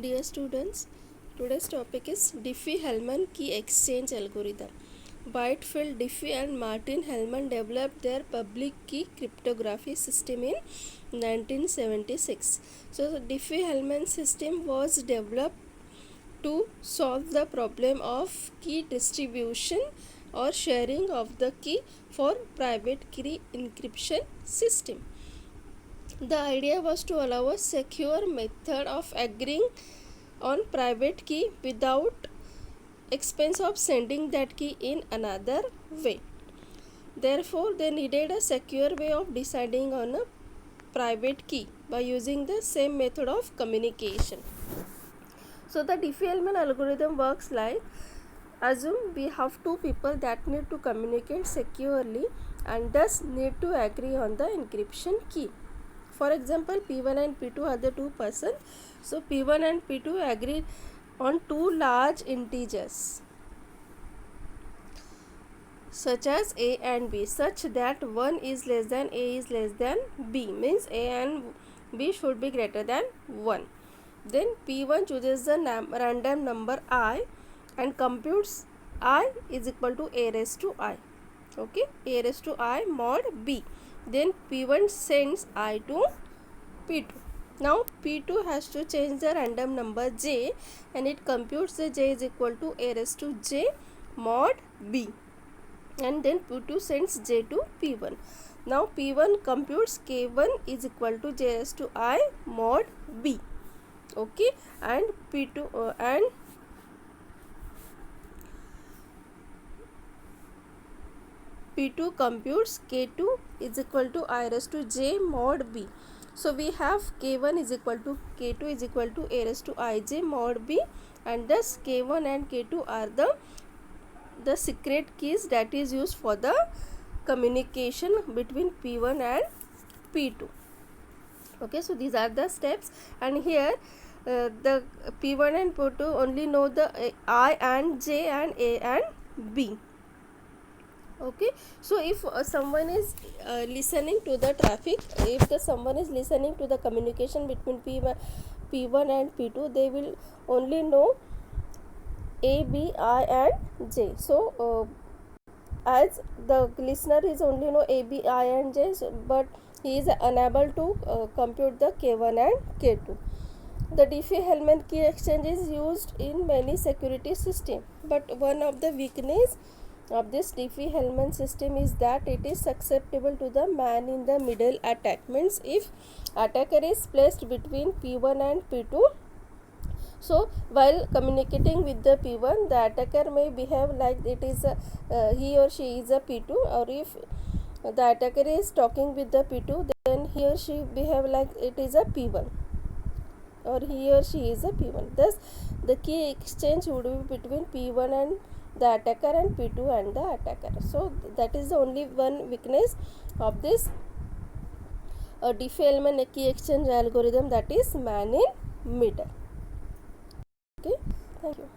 Dear students, today's topic is Diffie-Hellman key exchange algorithm. Whitefield Diffie and Martin Hellman developed their public key cryptography system in 1976. So the Diffie-Hellman system was developed to solve the problem of key distribution or sharing of the key for private key encryption system. The idea was to allow a secure method of agreeing on private key without expense of sending that key in another way. Therefore, they needed a secure way of deciding on a private key by using the same method of communication. So the Diffie-Hellman algorithm works like, assume we have two people that need to communicate securely and thus need to agree on the encryption key. For example, P1 and P2 are the two persons. So P1 and P2 agree on two large integers such as A and B, such that 1 is less than A is less than B, means A and B should be greater than 1. Then P1 chooses the random number I and computes I is equal to A raised to I. Okay, A raised to I mod B. Then P1 sends I to P2. Now P2 has to change the random number J and it computes the J is equal to A raised to J mod B. And then P2 sends J to P1. Now P1 computes K1 is equal to J raised to I mod B. Okay, and P2 and P2 computes K2 is equal to I raised to J mod B. So we have K1 is equal to K2 is equal to A raised to Ij mod B, and thus K1 and K2 are the secret keys that is used for the communication between P1 and P2. Okay, so these are the steps, and here the P1 and P2 only know the I and J and A and B. Okay, so if someone is listening to the traffic, if someone is listening to the communication between P1 and P2, they will only know A, B, I and J. So as the listener is only know A, B, I and J, but he is unable to compute the K1 and K2. The Diffie-Hellman key exchange is used in many security systems, but one of the weakness of this Diffie-Hellman system is that it is susceptible to the man in the middle attack. Means if attacker is placed between P1 and P2, so while communicating with the P1, the attacker may behave like it is he or she is a P2, or if the attacker is talking with the P2, then he or she behave like it is a P1, or he or she is a P1. Thus the key exchange would be between P1 and the attacker and P2 and the attacker. So that is the only one weakness of this Diffie-Hellman key exchange algorithm, that is man in middle. Okay, thank you.